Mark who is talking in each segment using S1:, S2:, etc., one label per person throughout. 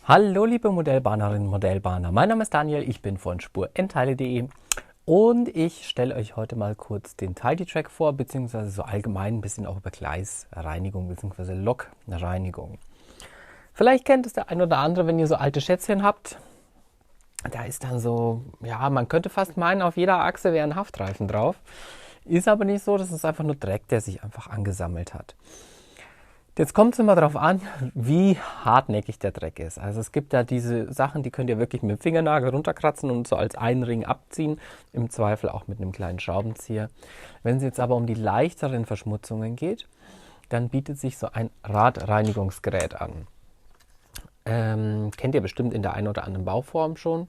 S1: Hallo liebe Modellbahnerinnen und Modellbahner, mein Name ist Daniel, ich bin von spurenteile.de und ich stelle euch heute mal kurz den Tidy-Track vor, beziehungsweise so allgemein ein bisschen auch über Gleisreinigung bzw. Lokreinigung. Vielleicht kennt es der ein oder andere, wenn ihr so alte Schätzchen habt. Da ist dann so, ja, man könnte fast meinen, auf jeder Achse wäre ein Haftreifen drauf. Ist aber nicht so, das ist einfach nur Dreck, der sich einfach angesammelt hat. Jetzt kommt es immer darauf an, wie hartnäckig der Dreck ist. Also es gibt da diese Sachen, die könnt ihr wirklich mit dem Fingernagel runterkratzen und so als einen Ring abziehen. Im Zweifel auch mit einem kleinen Schraubenzieher. Wenn es jetzt aber um die leichteren Verschmutzungen geht, dann bietet sich so ein Radreinigungsgerät an. Kennt ihr bestimmt in der einen oder anderen Bauform schon.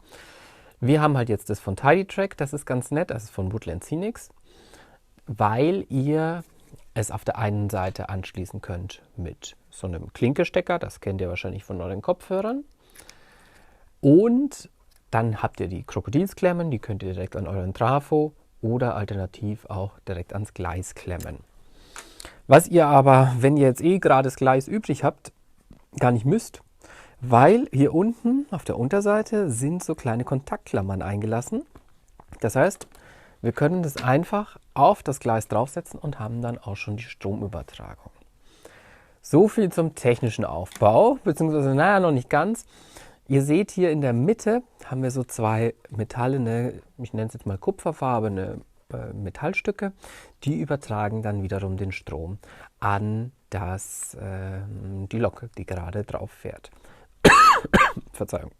S1: Wir haben halt jetzt das von Tidy-Track, das ist ganz nett, das ist von Woodland Scenics, weil ihr es auf der einen Seite anschließen könnt mit so einem Klinkestecker, das kennt ihr wahrscheinlich von euren Kopfhörern. Und dann habt ihr die Krokodilsklemmen, die könnt ihr direkt an euren Trafo oder alternativ auch direkt ans Gleis klemmen. Was ihr aber, wenn ihr jetzt gerade das Gleis übrig habt, gar nicht müsst, weil hier unten auf der Unterseite sind so kleine Kontaktklammern eingelassen. Das heißt, wir können das einfach auf das Gleis draufsetzen und haben dann auch schon die Stromübertragung. So viel zum technischen Aufbau, beziehungsweise naja, noch nicht ganz. Ihr seht hier in der Mitte haben wir so zwei metallene, ich nenne es jetzt mal kupferfarbene Metallstücke, die übertragen dann wiederum den Strom an die Lok, die gerade drauf fährt. Verzeihung.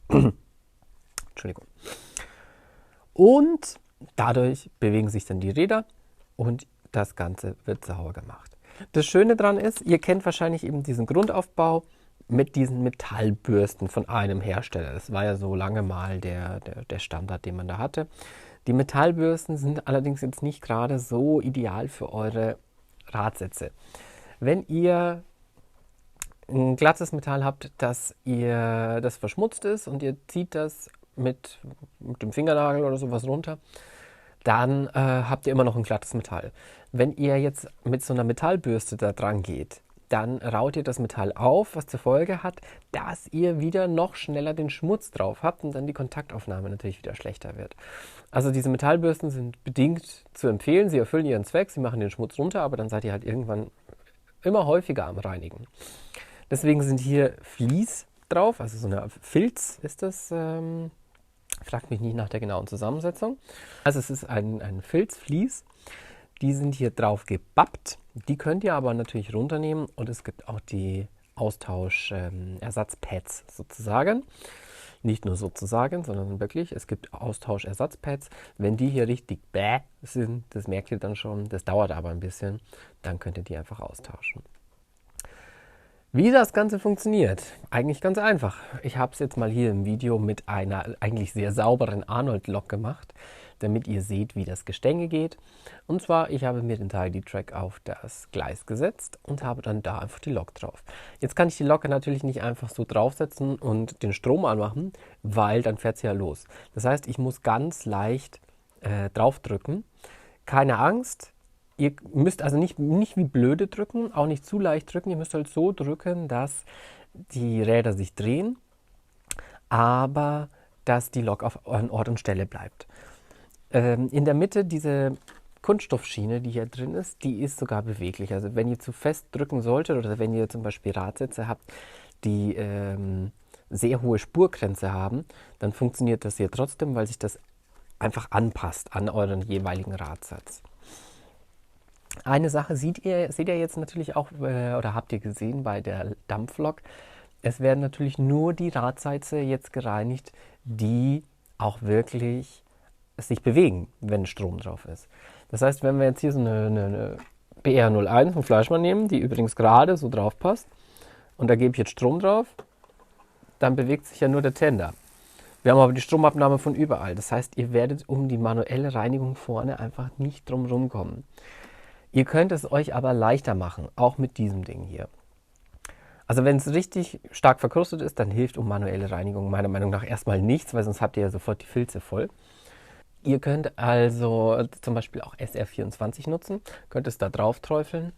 S1: Entschuldigung. Und dadurch bewegen sich dann die Räder und das Ganze wird sauber gemacht. Das Schöne daran ist, ihr kennt wahrscheinlich eben diesen Grundaufbau mit diesen Metallbürsten von einem Hersteller. Das war ja so lange mal der Standard, den man da hatte. Die Metallbürsten sind allerdings jetzt nicht gerade so ideal für eure Radsätze. Wenn ihr ein glattes Metall habt, das verschmutzt ist und ihr zieht das mit dem Fingernagel oder sowas runter, dann habt ihr immer noch ein glattes Metall. Wenn ihr jetzt mit so einer Metallbürste da dran geht, dann raut ihr das Metall auf, was zur Folge hat, dass ihr wieder noch schneller den Schmutz drauf habt und dann die Kontaktaufnahme natürlich wieder schlechter wird. Also diese Metallbürsten sind bedingt zu empfehlen, sie erfüllen ihren Zweck, sie machen den Schmutz runter, aber dann seid ihr halt irgendwann immer häufiger am Reinigen. Deswegen sind hier Vlies drauf, also so eine Filz ist das. Fragt mich nicht nach der genauen Zusammensetzung. Also es ist ein Filzvlies. Die sind hier drauf gebappt. Die könnt ihr aber natürlich runternehmen und es gibt auch die Austausch-Ersatzpads sozusagen. Nicht nur sozusagen, sondern wirklich. Es gibt Austausch-Ersatzpads. Wenn die hier richtig bäh sind, das merkt ihr dann schon, das dauert aber ein bisschen, dann könnt ihr die einfach austauschen. Wie das Ganze funktioniert, eigentlich ganz einfach. Ich habe es jetzt mal hier im Video mit einer eigentlich sehr sauberen Arnold-Lok gemacht, damit ihr seht, wie das Gestänge geht. Und zwar, ich habe mir den Tidy-Track auf das Gleis gesetzt und habe dann da einfach die Lok drauf. Jetzt kann ich die Lok natürlich nicht einfach so draufsetzen und den Strom anmachen, weil dann fährt sie ja los. Das heißt, ich muss ganz leicht draufdrücken. Keine Angst. Ihr müsst also nicht wie blöde drücken, auch nicht zu leicht drücken. Ihr müsst halt so drücken, dass die Räder sich drehen, aber dass die Lok an Ort und Stelle bleibt. In der Mitte diese Kunststoffschiene, die hier drin ist, die ist sogar beweglich. Also wenn ihr zu fest drücken solltet oder wenn ihr zum Beispiel Radsätze habt, die sehr hohe Spurgrenze haben, dann funktioniert das hier trotzdem, weil sich das einfach anpasst an euren jeweiligen Radsatz. Eine Sache seht ihr jetzt natürlich auch, oder habt ihr gesehen bei der Dampflok, es werden natürlich nur die Radsätze jetzt gereinigt, die auch wirklich sich bewegen, wenn Strom drauf ist. Das heißt, wenn wir jetzt hier so eine BR01 von Fleischmann nehmen, die übrigens gerade so drauf passt, und da gebe ich jetzt Strom drauf, dann bewegt sich ja nur der Tender. Wir haben aber die Stromabnahme von überall. Das heißt, ihr werdet um die manuelle Reinigung vorne einfach nicht drum herum kommen. Ihr könnt es euch aber leichter machen, auch mit diesem Ding hier. Also wenn es richtig stark verkrustet ist, dann hilft um manuelle Reinigung meiner Meinung nach erstmal nichts, weil sonst habt ihr ja sofort die Filze voll. Ihr könnt also zum Beispiel auch SR24 nutzen, könnt es da drauf träufeln.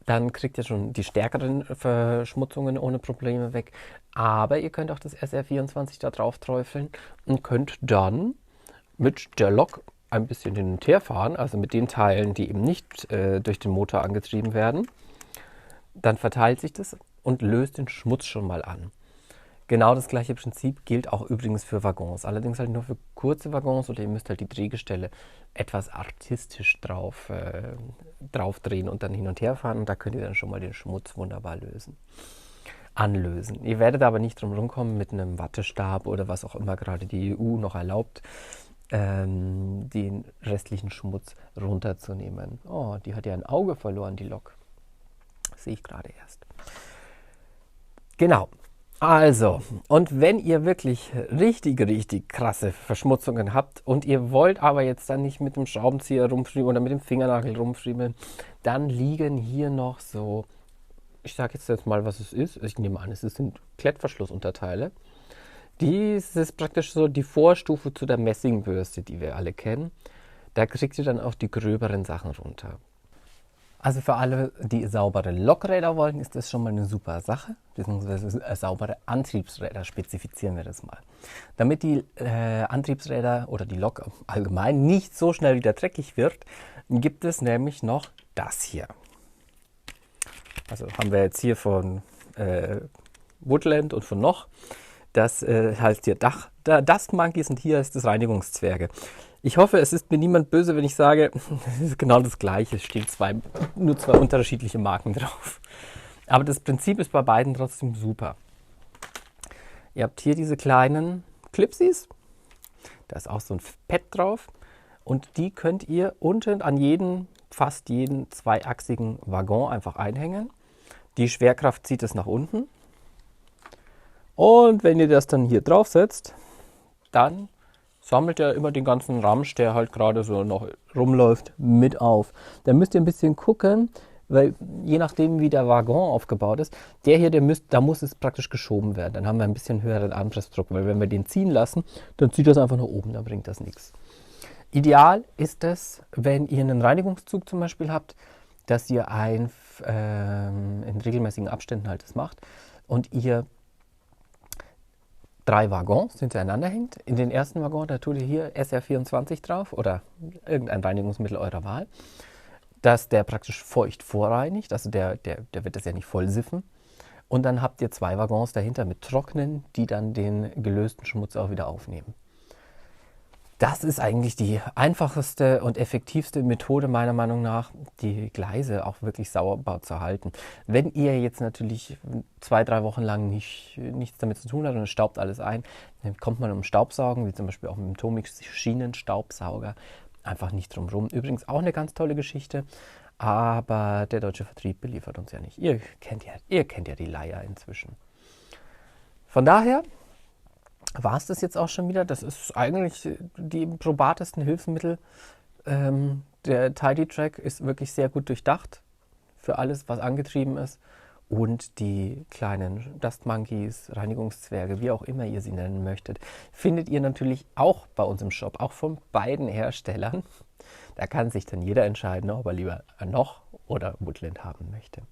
S1: Dann kriegt ihr schon die stärkeren Verschmutzungen ohne Probleme weg. Aber ihr könnt auch das SR24 da drauf träufeln und könnt dann mit der Lok ein bisschen hin und her fahren, also mit den Teilen, die eben nicht durch den Motor angetrieben werden. Dann verteilt sich das und löst den Schmutz schon mal an. Genau das gleiche Prinzip gilt auch übrigens für Waggons. Allerdings halt nur für kurze Waggons oder ihr müsst halt die Drehgestelle etwas artistisch drauf drehen und dann hin und her fahren. Und da könnt ihr dann schon mal den Schmutz wunderbar anlösen. Ihr werdet aber nicht drum rumkommen, mit einem Wattestab oder was auch immer gerade die EU noch erlaubt, den restlichen Schmutz runterzunehmen. Oh, die hat ja ein Auge verloren, die Lok. Das sehe ich gerade erst. Genau. Also, und wenn ihr wirklich richtig krasse Verschmutzungen habt und ihr wollt aber jetzt dann nicht mit dem Schraubenzieher rumfriemeln oder mit dem Fingernagel rumfriemeln, dann liegen hier noch so, ich sage jetzt mal, was es ist. Ich nehme an, es sind Klettverschlussunterteile. Dies ist praktisch so die Vorstufe zu der Messingbürste, die wir alle kennen. Da kriegt ihr dann auch die gröberen Sachen runter. Also für alle, die saubere Lokräder wollen, ist das schon mal eine super Sache. Beziehungsweise saubere Antriebsräder, spezifizieren wir das mal. Damit die Antriebsräder oder die Lok allgemein nicht so schnell wieder dreckig wird, gibt es nämlich noch das hier. Also haben wir jetzt hier von Woodland und von noch. Das heißt hier Dust Monkeys und hier ist das Reinigungszwerge. Ich hoffe, es ist mir niemand böse, wenn ich sage, es ist genau das Gleiche. Es stehen nur zwei unterschiedliche Marken drauf. Aber das Prinzip ist bei beiden trotzdem super. Ihr habt hier diese kleinen Clipsies. Da ist auch so ein Pad drauf. Und die könnt ihr unten an fast jeden zweiachsigen Waggon einfach einhängen. Die Schwerkraft zieht es nach unten. Und wenn ihr das dann hier draufsetzt, dann sammelt er immer den ganzen Ramsch, der halt gerade so noch rumläuft, mit auf. Da müsst ihr ein bisschen gucken, weil je nachdem, wie der Waggon aufgebaut ist, da muss es praktisch geschoben werden. Dann haben wir ein bisschen höheren Anpressdruck, weil wenn wir den ziehen lassen, dann zieht das einfach nach oben, dann bringt das nichts. Ideal ist es, wenn ihr einen Reinigungszug zum Beispiel habt, dass ihr in regelmäßigen Abständen halt das macht und ihr 3 Waggons hintereinander hängt. In den ersten Waggon, da tut ihr hier SR24 drauf oder irgendein Reinigungsmittel eurer Wahl, dass der praktisch feucht vorreinigt, also der wird das ja nicht voll siffen. Und dann habt ihr 2 Waggons dahinter mit Trocknen, die dann den gelösten Schmutz auch wieder aufnehmen. Das ist eigentlich die einfachste und effektivste Methode meiner Meinung nach, die Gleise auch wirklich sauber zu halten. Wenn ihr jetzt natürlich 2-3 Wochen lang nichts damit zu tun habt und es staubt alles ein, dann kommt man um Staubsaugen, wie zum Beispiel auch mit dem Tomix Schienenstaubsauger, einfach nicht drum rum. Übrigens auch eine ganz tolle Geschichte, aber der deutsche Vertrieb beliefert uns ja nicht. Ihr kennt ja die Leier inzwischen. Von daher war es das jetzt auch schon wieder. Das ist eigentlich die probatesten Hilfsmittel. Der Tidy Track ist wirklich sehr gut durchdacht für alles, was angetrieben ist. Und die kleinen Dust Monkeys, Reinigungszwerge, wie auch immer ihr sie nennen möchtet, findet ihr natürlich auch bei uns im Shop, auch von beiden Herstellern. Da kann sich dann jeder entscheiden, ob er lieber noch oder Woodland haben möchte.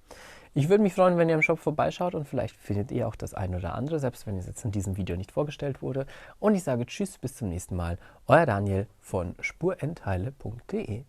S1: Ich würde mich freuen, wenn ihr im Shop vorbeischaut und vielleicht findet ihr auch das eine oder andere, selbst wenn es jetzt in diesem Video nicht vorgestellt wurde. Und ich sage Tschüss, bis zum nächsten Mal. Euer Daniel von spurendteile.de.